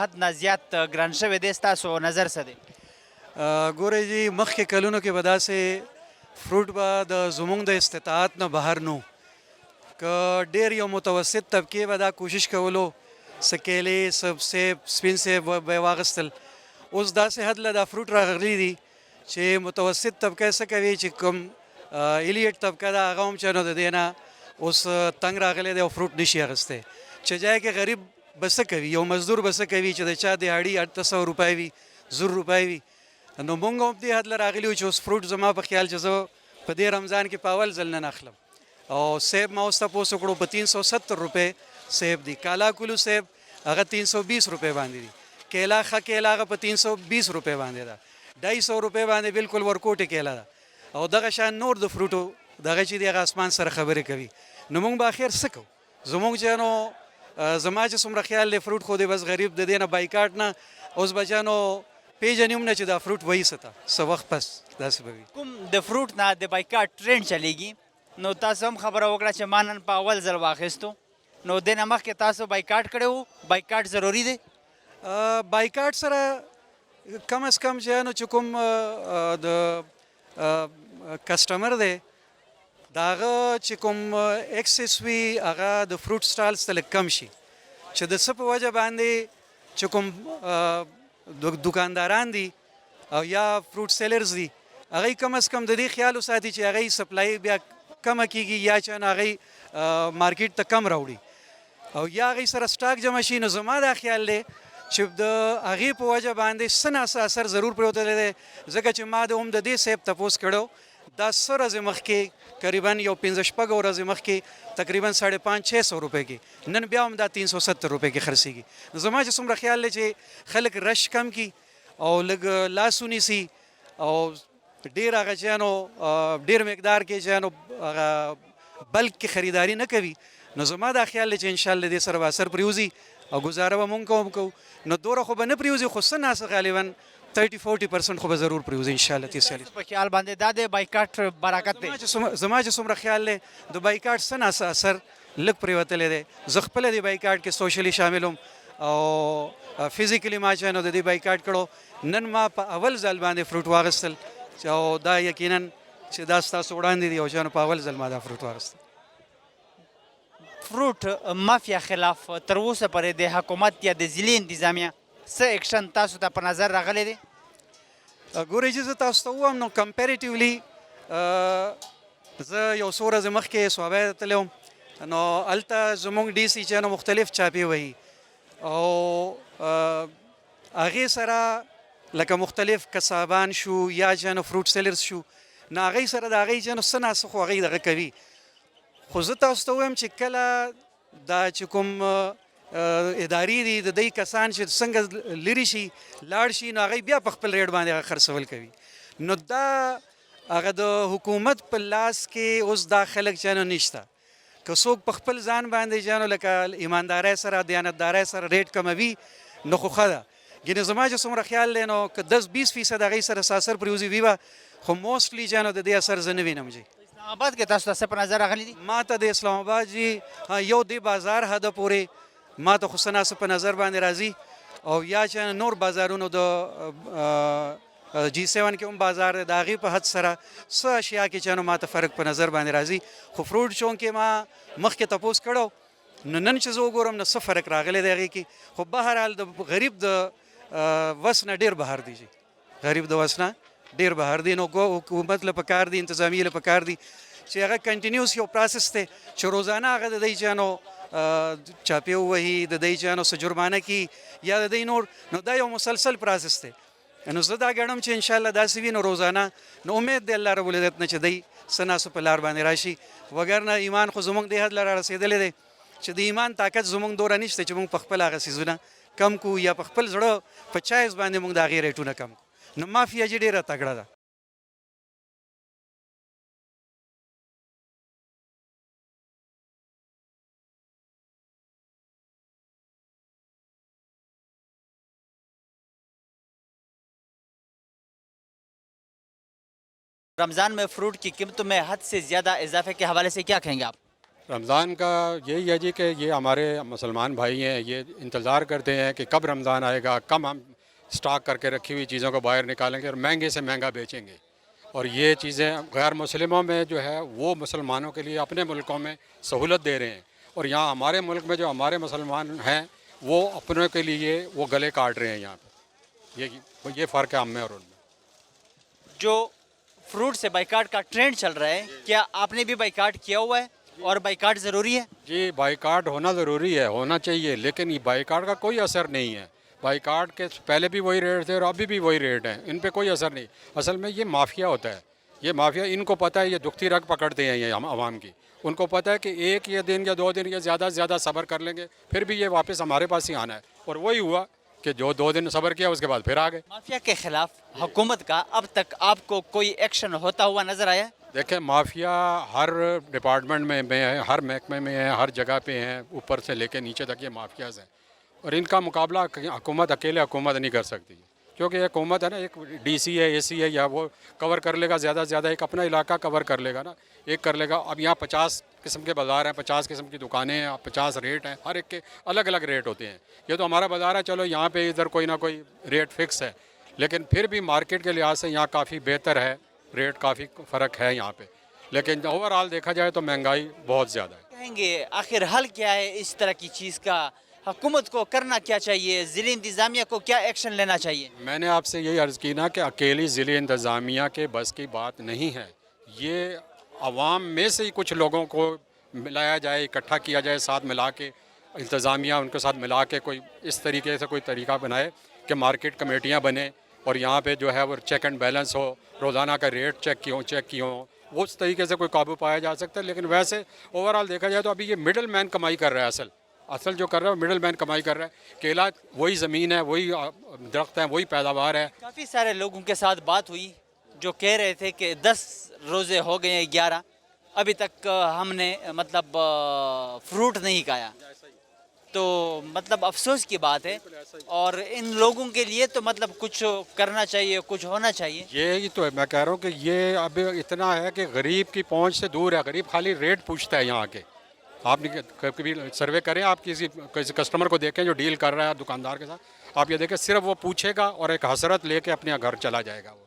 حد نه زیات ګران شوی دی ستاسو نظر څه دی؟ ګورئ جی مخکې کلونو کې به داسې فروټ به د زمونږ د استطاعت نه بهر نو که ډېر یو متوسط طبقې به دا کوشش کولو څه کیلې څه سیب سپین سیب به یې واخیستل. اوس داسې حد له دا فروټ راغلی دي چې متوسط طبقه څه کوي چې کوم ایلیټ طبقه ده هغه هم چې نو د دې نه اوس تنګ راغلی دی او فروټ نشي اخیستی. چې ځای کې غریب به څه کوي، یو مزدور به څه کوي چې د چا دهاړي 800 روپۍ وي 100 روپۍ وي. نو مونږ هم دې حد له راغلي یو چې اوس فروټ زما په خیال چې زه په دې رمضان کې په اول ځل نه اخلم. او سیب ما اوس تپوس وکړو په 370 روپۍ سیب دي. کالا کلو سیب هغه 320 روپۍ باندې دي. کیلا ښه کیلا هغه په 320 روپۍ باندې ده. 250 روپۍ باندې بالکل ورکوټې کیلا ده. او دغه شان نور د فروټو دغه چې دی هغه اسمان سره خبرې کوي. نو موږ به اخر څه کوو؟ زموږ چې نو زما چې څومره خیال دی فروټ خو دی بس غریب د دې نه بایکاټ نه اوس بچانو پیژنې هم نه چې دا فروټ وایي څه ته څه وخت پس داسې به وي. کوم د فروټ نه د بایکاټ ټرینډ چلیږي، نو تاسو هم خبره وکړه چې ما نن په اول ځل واخیستو، نو دې نه مخکې تاسو بایکاټ کړی وو. بایکاټ ضروري دی؟ بایکاټ سره کم از کم چې نو چې کوم د کسټمر دی د هغه چې کوم ایکسس وي هغه د فروټ سټالز ته لږ کم شي، چې د څه په وجه باندې چې کوم دکانداران دي او یا فروټ سیلرز دي هغوی کم از کم د دې خیال وساتي چې هغوی سپلای بیا کمه کېږي یا چې هغوی مارکیټ ته کم راوړي او یا هغوی سره سټاک جمع شي. نو زما دا خیال دی چې د هغې په وجه باندې څه ناڅه اثر ضرور پرېوتلی دی، ځکه چې ما هم د دې صاحب تپوس کړی دا 100 ورځې مخکې قریبا یو 15-16 ورځې مخکې تقریبا 550-600 روپۍ کې، نن بیا هم دا 370 روپۍ کې خرڅېږي. نو زما چې څومره خیال دی چې خلک رش کم کړي او لږ لاس ونیسي او ډېر هغه چیانو ډېر مقدار کې چیانو هغه بلک کې خریداري نه کوي. نو زما دا خیال دی چې انشاءالله دې سره به اثر پرېوځي او ګزاره به مونږ کوو. نو دوره خو به نه پرېوځي خو څه ناڅه غالبا 30-40% خو به ضرور پرېوځي انشاءالله. په خیال باندې دا د بایکاټ برکت دی؟ زما چې څومره خیال دی د بایکاټ څه ناڅه اثر لږ پرېوتلی دی. زه خپله د بایکاټ کې سوشلی شامل وم او فزیکلی ما چې نو د دې بایکاټ کړو. نن ما په اول ځل باندې فروټ واخیستل او دا یقینا چې دا ستاسو وړاندې دي او چې په اول ځل ما دا فروټ واخیسته. فروټ مافیا خلاف تر اوسه پورې د حکومت یا د ضلعي انتظامیه څه ایکشن تاسو ته په نظر راغلی دی؟ ګورئ چې زه تاسو ته ووایم نو کمپیریټیولی زه یو څو ورځې مخکې صوابۍ ته تللی وم نو هلته زموږ ډي سي چې نو مختلف چاپې وهي او هغې سره لکه مختلف کسابان شو یا چې نو فروټ سیلرز شو نو هغې سره د هغې چې نو څه ناڅه خو هغې دغه کوي. خو زه تاسو ته ووایم چې کله دا چې کوم ادارې دي د دې کسان چې څنګه لرې شي لاړ شي نو هغوی بیا په خپل ریټ باندې هغه خرڅول کوي. نو دا هغه د حکومت په لاس کې اوس دا خلک چې نو نشته. که څوک په خپل ځان باندې چې نو لکه ایماندارۍ سره دیانتدارۍ سره ریټ کموي نو خو ښه ده. ګینې زما چې څومره خیال دی نو که 10-20% هغوی سره اثر پرېوځي وي به خو موسټلی چې نو د دې اثر زه نه وینم جي. اسلام آباد کې تاسو ته څه په نظر راغلی دي؟ ما ته د اسلام آباد جي یو دې بازار حده پورې ما ته خو څه ناڅه په نظر باندې راځي او یا چې نور بازارونو د G7 کې هم بازار دی د هغې په حد سره څه اشیا کې چې نو ما ته فرق په نظر باندې راځي. خو فروټ چونکې ما مخکې تپوس کړو نو نن چې زه وګورم نو څه فرق راغلی دی هغې کې. خو بهرحال د غریب د وس نه ډېر بهر دی جي غریب د وس نه ډېر بهر دی. نو حکومت له پکار دی انتظامیې له پکار دی چې هغه کنټینیوس یو پروسس دی چې روزانه هغه د دې چې نو چاپې ووهي د دې چې نو څه جرمانه کي یا د دې نور نو دا یو مسلسل پروسس دی. نو زه دا ګڼم چې انشاءالله داسې وي نو روزانه نو امید دی الله رب العزت نه چې دی څه ناڅه په لار باندې راشي. وګرنه ایمان خو زموږ دې حد له را رسېدلی دی چې د ایمان طاقت زموږ دوره نشته چې موږ په خپل هغه څیزونه کم کړو یا په خپل زړه په چایز باندې موږ د هغې ریټونه کم کړو. نو مافیا جي ډېره تکړه ده. رمضان میں فروٹ کی قیمتوں میں حد سے زیادہ اضافے کے حوالے سے کیا کہیں گے آپ؟ رمضان کا یہی ہے جی کہ یہ ہمارے مسلمان بھائی ہیں یہ انتظار کرتے ہیں کہ کب رمضان آئے گا کب ہم سٹاک کر کے رکھی ہوئی چیزوں کو باہر نکالیں گے اور مہنگے سے مہنگا بیچیں گے. اور یہ چیزیں غیر مسلموں میں جو ہے وہ مسلمانوں کے لیے اپنے ملکوں میں سہولت دے رہے ہیں اور یہاں ہمارے ملک میں جو ہمارے مسلمان ہیں وہ اپنوں کے لیے وہ گلے کاٹ رہے ہیں. یہاں پہ یہ فرق ہے ہم میں اور ان میں. جو فروٹ سے بائیکاٹ کا ٹرینڈ چل رہا ہے کیا آپ نے بھی بائیکاٹ کیا ہوا ہے اور بائیکاٹ ضروری ہے؟ جی بائیکاٹ ہونا ضروری ہے ہونا چاہیے لیکن یہ بائیکاٹ کا کوئی اثر نہیں ہے. بائیکاٹ کے پہلے بھی وہی ریٹ تھے اور ابھی بھی وہی ریٹ ہیں ان پہ کوئی اثر نہیں. اصل میں یہ مافیا ہوتا ہے یہ مافیا ان کو پتہ ہے یہ دکھتی رگ پکڑتے ہیں یہ عوام کی. ان کو پتہ ہے کہ ایک یا دن یا 2 دن یا زیادہ سے زیادہ صبر کر لیں گے پھر بھی یہ واپس ہمارے پاس ہی آنا ہے. اور وہی ہوا کہ جو 2 دن صبر کیا اس کے بعد پھر آ گئے. مافیا کے خلاف حکومت کا اب تک آپ کو کوئی ایکشن ہوتا ہوا نظر آیا؟ دیکھیں مافیا ہر ڈپارٹمنٹ میں ہیں ہر محکمے میں ہیں ہر جگہ پہ ہیں اوپر سے لے کے نیچے تک یہ مافیاز ہیں اور ان کا مقابلہ حکومت اکیلے حکومت نہیں کر سکتی کیونکہ یہ حکومت ہے نا ایک ڈی سی ہے اے سی ہے یا وہ کور کر لے گا زیادہ سے زیادہ ایک اپنا علاقہ کور کر لے گا نا ایک کر لے گا. اب یہاں 50 قسم کے بازار ہیں 50 قسم کی دکانیں ہیں 50 ریٹ ہیں ہر ایک کے الگ الگ ریٹ ہوتے ہیں. یہ تو ہمارا بازار ہے چلو یہاں پہ ادھر کوئی نہ کوئی ریٹ فکس ہے لیکن پھر بھی مارکیٹ کے لحاظ سے یہاں کافی بہتر ہے ریٹ کافی فرق ہے یہاں پہ لیکن اوور آل دیکھا جائے تو مہنگائی بہت زیادہ ہے. کہیں گے آخر حل کیا ہے اس طرح کی چیز کا؟ حکومت کو کرنا کیا چاہیے؟ ضلعی انتظامیہ کو کیا ایکشن لینا چاہیے؟ میں نے آپ سے یہی عرض کی نا کہ اکیلی ضلعی انتظامیہ کے بس کی بات نہیں ہے. یہ عوام میں سے ہی کچھ لوگوں کو ملایا جائے اکٹھا کیا جائے ساتھ ملا کے انتظامیہ ان کے ساتھ ملا کے کوئی اس طریقے سے کوئی طریقہ بنائے کہ مارکیٹ کمیٹیاں بنیں اور یہاں پہ جو ہے وہ چیک اینڈ بیلنس ہو روزانہ کا ریٹ چیک کی ہوں وہ اس طریقے سے کوئی قابو پایا جا سکتا ہے. لیکن ویسے اوور آل دیکھا جائے تو ابھی یہ مڈل مین کمائی کر رہا ہے اصل جو کر رہا ہے مڈل مین کمائی کر رہا ہے. کیلا وہی زمین ہے وہی درخت ہیں وہی پیداوار ہے. کافی سارے لوگوں کے ساتھ بات ہوئی جو کہہ رہے تھے کہ 10 روزے ہو گئے ہیں 11 ابھی تک ہم نے مطلب فروٹ نہیں کھایا تو مطلب افسوس کی بات ہے اور ان لوگوں کے لیے تو مطلب کچھ کرنا چاہیے کچھ ہونا چاہیے. یہی تو ہے میں کہہ رہا ہوں کہ یہ اب اتنا ہے کہ غریب کی پہنچ سے دور ہے. غریب خالی ریٹ پوچھتا ہے یہاں کے. آپ نے کبھی سروے کریں آپ کسی کسٹمر کو دیکھیں جو ڈیل کر رہا ہے دکاندار کے ساتھ آپ یہ دیکھیں صرف وہ پوچھے گا اور ایک حسرت لے کے اپنے گھر چلا جائے گا وہ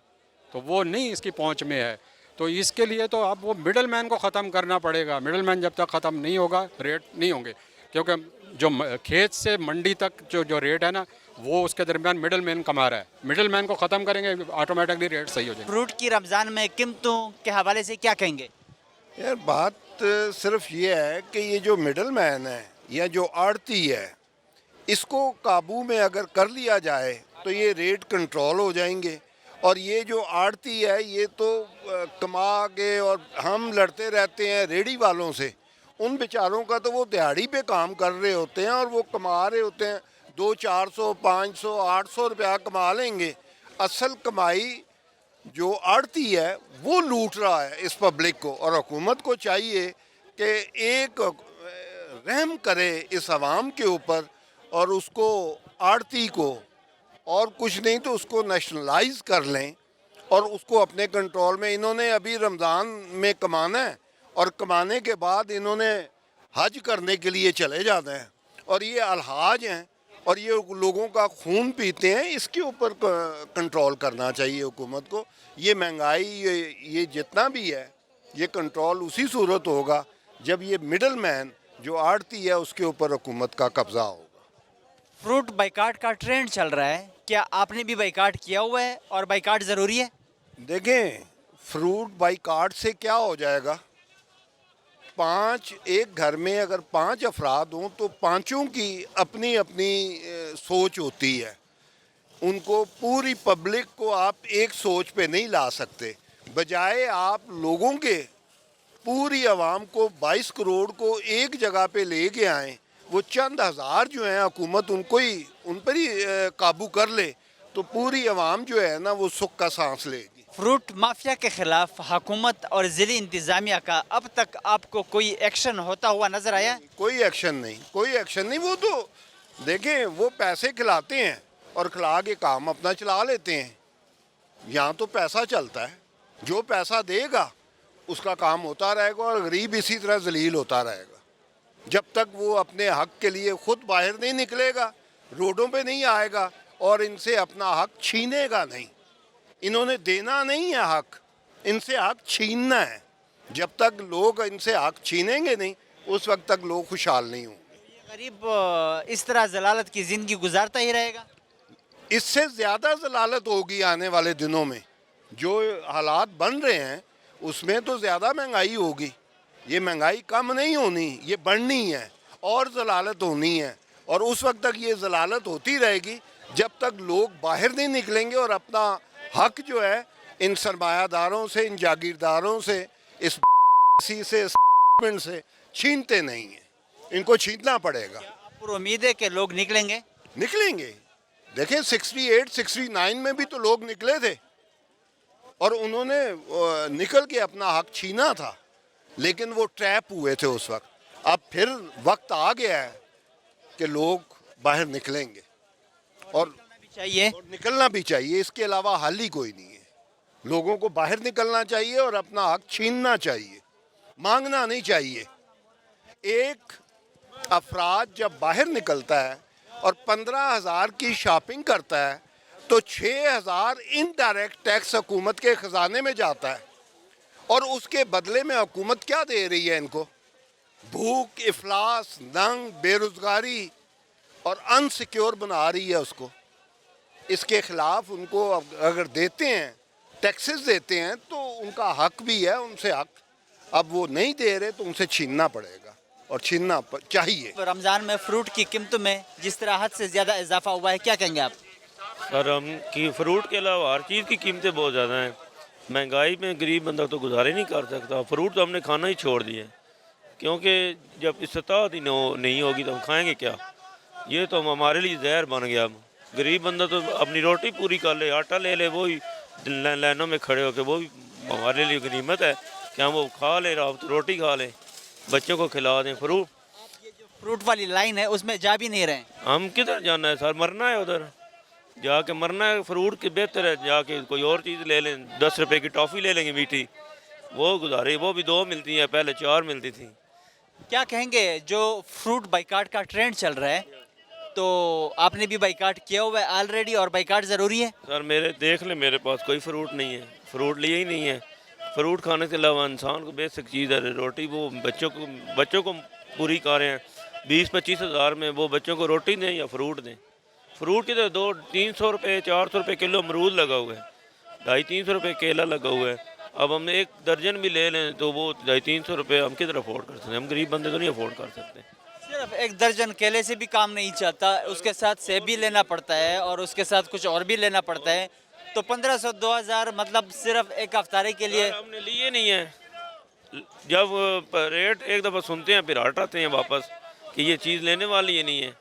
تو وہ نہیں اس کی پہنچ میں ہے. تو اس کے لیے تو اب وہ مڈل مین کو ختم کرنا پڑے گا. مڈل مین جب تک ختم نہیں ہوگا ریٹ نہیں ہوں گے, کیونکہ جو کھیت سے منڈی تک جو ریٹ ہے نا وہ اس کے درمیان مڈل مین کما رہا ہے. مڈل مین کو ختم کریں گے آٹومیٹکلی ریٹ صحیح ہو جائے گا. فروٹ کی رمضان میں قیمتوں کے حوالے سے کیا کہیں گے؟ یار بات صرف یہ ہے کہ یہ جو مڈل مین ہے یا جو آڑتی ہے اس کو قابو میں اگر کر لیا جائے تو یہ ریٹ کنٹرول ہو جائیں گے. اور یہ جو آڑتی ہے یہ تو کما کے, اور ہم لڑتے رہتے ہیں ریڑھی والوں سے. ان بیچاروں کا تو وہ دیہڑی پہ کام کر رہے ہوتے ہیں اور وہ کما رہے ہوتے ہیں 200-400 500 800 روپیہ کما لیں گے. اصل کمائی جو آڑتی ہے وہ لوٹ رہا ہے اس پبلک کو. اور حکومت کو چاہیے کہ ایک رحم کرے اس عوام کے اوپر اور اس کو آڑتی کو, اور کچھ نہیں تو اس کو نیشنلائز کر لیں اور اس کو اپنے کنٹرول میں. انہوں نے ابھی رمضان میں کمانا ہے اور کمانے کے بعد انہوں نے حج کرنے کے لیے چلے جاتے ہیں, اور یہ الحاج ہیں اور یہ لوگوں کا خون پیتے ہیں. اس کے اوپر کنٹرول کرنا چاہیے حکومت کو. یہ مہنگائی یہ جتنا بھی ہے یہ کنٹرول اسی صورت ہوگا جب یہ مڈل مین جو آڑتی ہے اس کے اوپر حکومت کا قبضہ ہوگا. فروٹ بائیکاٹ کا ٹرینڈ چل رہا ہے, کیا آپ نے بھی بائیکاٹ کیا ہوا ہے اور بائیکاٹ ضروری ہے؟ دیکھیں فروٹ بائیکاٹ سے کیا ہو جائے گا. ایک گھر میں اگر 5 افراد ہوں تو پانچوں کی اپنی اپنی سوچ ہوتی ہے. ان کو پوری پبلک کو آپ ایک سوچ پہ نہیں لا سکتے. بجائے آپ لوگوں کے پوری عوام کو 22 کروڑ کو ایک جگہ پہ لے کے آئیں, وہ چند ہزار جو ہیں حکومت ان پر ہی قابو کر لے تو پوری عوام جو ہے نا وہ سکھ کا سانس لے گی. فروٹ مافیا کے خلاف حکومت اور ضلعی انتظامیہ کا اب تک آپ کو کوئی ایکشن ہوتا ہوا نظر آیا؟ کوئی ایکشن نہیں. وہ تو دیکھیں وہ پیسے کھلاتے ہیں اور کھلا کے کام اپنا چلا لیتے ہیں. یہاں تو پیسہ چلتا ہے, جو پیسہ دے گا اس کا کام ہوتا رہے گا اور غریب اسی طرح ذلیل ہوتا رہے گا جب تک وہ اپنے حق کے لیے خود باہر نہیں نکلے گا, روڈوں پہ نہیں آئے گا اور ان سے اپنا حق چھینے گا نہیں. انہوں نے دینا نہیں ہے حق, ان سے حق چھیننا ہے. جب تک لوگ ان سے حق چھینیں گے نہیں اس وقت تک لوگ خوشحال نہیں ہوں گے. غریب اس طرح ضلالت کی زندگی گزارتا ہی رہے گا. اس سے زیادہ ضلالت ہوگی آنے والے دنوں میں. جو حالات بن رہے ہیں اس میں تو زیادہ مہنگائی ہوگی. یہ مہنگائی کم نہیں ہونی, یہ بڑھنی ہے اور ضلالت ہونی ہے. اور اس وقت تک یہ ضلالت ہوتی رہے گی جب تک لوگ باہر نہیں نکلیں گے اور اپنا حق جو ہے ان سرمایہ داروں سے, ان جاگیرداروں سے, اس سے چھینتے نہیں ہیں. ان کو چھیننا پڑے گا. پر امید ہے کہ لوگ نکلیں گے. دیکھیں 68 69 میں بھی تو لوگ نکلے تھے اور انہوں نے نکل کے اپنا حق چھینا تھا, لیکن وہ ٹریپ ہوئے تھے اس وقت. اب پھر وقت آ گیا ہے کہ لوگ باہر نکلیں گے اور نکلنا بھی چاہیے. اس کے علاوہ حل ہی کوئی نہیں ہے. لوگوں کو باہر نکلنا چاہیے اور اپنا حق چھیننا چاہیے, مانگنا نہیں چاہیے. ایک افراد جب باہر نکلتا ہے اور 15,000 کی شاپنگ کرتا ہے تو 6,000 انڈائریکٹ ٹیکس حکومت کے خزانے میں جاتا ہے, اور اس کے بدلے میں حکومت کیا دے رہی ہے ان کو؟ بھوک, افلاس, ننگ, بے روزگاری اور انسیکیور بنا رہی ہے اس کو. اس کے خلاف ان کو اگر دیتے ہیں, ٹیکسز دیتے ہیں تو ان کا حق بھی ہے, ان سے حق. اب وہ نہیں دے رہے تو ان سے چھیننا پڑے گا اور چھیننا چاہیے. رمضان میں فروٹ کی قیمتوں میں جس طرح حد سے زیادہ اضافہ ہوا ہے, کیا کہیں گے آپ؟ سر ہم کی فروٹ کے علاوہ ہر چیز کی قیمتیں بہت زیادہ ہیں. مہنگائی میں غریب بندہ تو گزارے نہیں کر سکتا. فروٹ تو ہم نے کھانا ہی چھوڑ دیا کیونکہ جب استطاعت ہی نہیں ہوگی تو ہم کھائیں گے کیا؟ یہ تو ہمارے لیے زہر بن گیا. غریب بندہ تو اپنی روٹی پوری کر لے, آٹا لے لے, وہی لائنوں میں کھڑے ہو کے وہی ہمارے لیے غنیمت ہے کہ ہم وہ کھا لے, روٹی کھا لیں, بچوں کو کھلا دیں. فروٹ والی لائن ہے اس میں جا بھی نہیں رہے. ہم کدھر جانا ہے سر؟ مرنا ہے ادھر جا کے, مرنا ہے. فروٹ کی بہتر ہے جا کے کوئی اور چیز لے لیں. 10 روپے کی ٹافی لے لیں گے میٹھی, وہ گزارے. وہ بھی 2 ملتی ہیں, پہلے 4 ملتی تھیں. کیا کہیں گے جو فروٹ بائیکاٹ کا ٹرینڈ چل رہا ہے, تو آپ نے بھی بائیکاٹ کیا ہوا ہے آلریڈی, اور بائیکاٹ ضروری ہے؟ سر دیکھ لیں میرے پاس کوئی فروٹ نہیں ہے, فروٹ لیے ہی نہیں ہے. فروٹ کھانے کے علاوہ انسان کو بیسک چیز ہے روٹی، وہ بچوں کو پوری کریں 20-25 ہزار میں وہ بچوں کو روٹی دیں یا فروٹ دیں. فروٹ کے تو 200-300 روپے 400 روپے کلو امرود لگا ہوا ہے، 250-300 روپے کیلا لگا ہوا ہے. اب ہم ایک درجن بھی لے لیں تو وہ 250-300 روپے ہم کدھر افورڈ کر سکتے ہیں؟ ہم غریب بندے تو نہیں افورڈ کر سکتے. صرف ایک درجن کیلے سے بھی کام نہیں چلتا، اس کے ساتھ سیب بھی لینا پڑتا ہے اور اس کے ساتھ کچھ اور بھی لینا پڑتا ہے. تو 1500-2000 مطلب صرف ایک افطاری کے لیے ہم نے لیے نہیں ہے. جب ریٹ ایک دفعہ سنتے ہیں پھر ہٹ آتے ہیں واپس کہ یہ چیز لینے والی یہ نہیں ہے.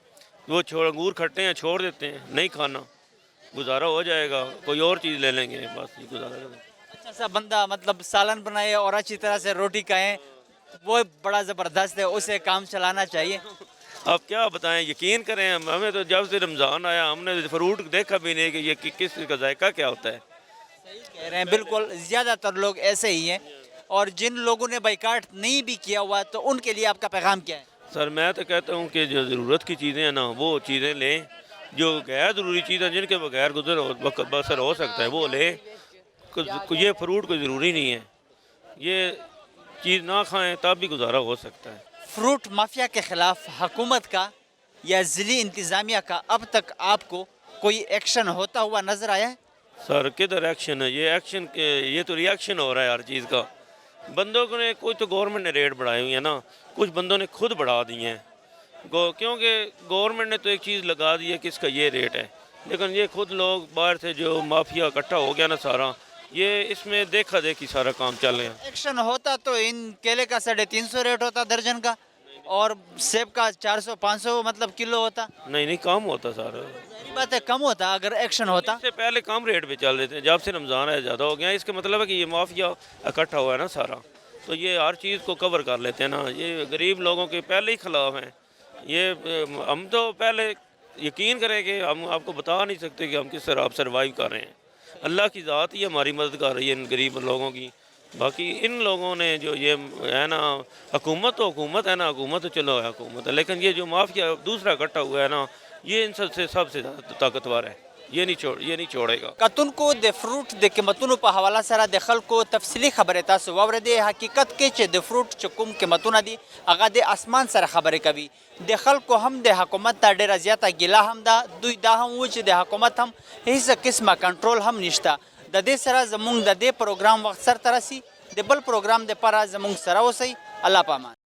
وہ انگور کھٹے ہیں چھوڑ دیتے ہیں، نہیں کھانا، گزارا ہو جائے گا کوئی اور چیز لے لیں گے بس یہ گزارا کریں. اچھا سا بندہ مطلب سالن بنائے اور اچھی طرح سے روٹی کھائیں، وہ بڑا زبردست ہے، اسے کام چلانا چاہیے. آپ کیا بتائیں، یقین کریں ہمیں تو جب سے رمضان آیا ہم نے فروٹ دیکھا بھی نہیں کہ یہ کس کا ذائقہ کیا ہوتا ہے. کہہ رہے ہیں بالکل، زیادہ تر لوگ ایسے ہی ہیں. اور جن لوگوں نے بائیکاٹ نہیں بھی کیا ہوا تو ان کے لیے آپ کا پیغام کیا ہے؟ سر میں تو کہتا ہوں کہ جو ضرورت کی چیزیں ہیں نا وہ چیزیں لیں، جو غیر ضروری چیزیں جن کے بغیر بسر ہو سکتا ہے وہ لیں. یہ فروٹ کوئی ضروری نہیں ہے، یہ چیز نہ کھائیں تب بھی گزارا ہو سکتا ہے. فروٹ مافیا کے خلاف حکومت کا یا ضلعی انتظامیہ کا اب تک آپ کو کوئی ایکشن ہوتا ہوا نظر آیا ہے؟ سر کدھر ایکشن ہے؟ یہ تو ریئیکشن ہو رہا ہے ہر چیز کا. بندوں کو نے کوئی تو گورنمنٹ نے ریٹ بڑھائے ہوئی ہیں نا، کچھ بندوں نے خود بڑھا دی ہیں کیونکہ گورنمنٹ نے تو ایک چیز لگا دی ہے کہ اس کا یہ ریٹ ہے، لیکن یہ خود لوگ باہر سے جو مافیا اکٹھا ہو گیا نا سارا، یہ اس میں دیکھا دیکھی سارا کام چل رہا ہے. ایکشن ہوتا تو ان کیلے کا 350 ریٹ ہوتا درجن کا اور سیب کا 400-500 مطلب کلو ہوتا. نہیں کم ہوتا سارا. ظاہری بات ہے کم ہوتا اگر ایکشن ہوتا. اس سے پہلے کم ریٹ پہ چل رہے تھے، جب سے رمضان ہے زیادہ ہو گیا. اس کا مطلب ہے کہ یہ مافیا اکٹھا ہوا ہے نا سارا، تو یہ ہر چیز کو کور کر لیتے ہیں نا. یہ غریب لوگوں کے پہلے ہی خلاف ہیں. یہ ہم تو پہلے یقین کریں کہ ہم آپ کو بتا نہیں سکتے کہ ہم کس طرح آپ سروائیو کر رہے ہیں. اللہ کی ذات ہی ہماری مدد کر رہی ہے ان غریب لوگوں کی. باقی ان لوگوں نے جو یہ ہے نا حکومت تو حکومت ہے نا، حکومت تو چلو ہے حکومت ہے، لیکن یہ جو مافیا دوسرا اکٹھا ہوا ہے نا یہ ان سب سے زیادہ طاقتور ہے. یہ نہیں چھوڑے گا. کتن کو د فروٹ د قیمتونو په حواله سره د خلکو تفصیلی خبرې تاسو واورېدې. حقیقت کې چې د فروټ چې کوم قیمتونه دي هغه د اسمان سره خبرې کوي. د خلکو هم د حکومت ته ډېره زیاته ګیله هم ده. دوی دا هم و چې د حکومت هم هیڅ قسمه کنټرول هم نشته. د دې سره زموږ د دې پروګرام وخت سرته رسي. د بل پروګرام دپاره زموږ سره اوسئ. الله پامان.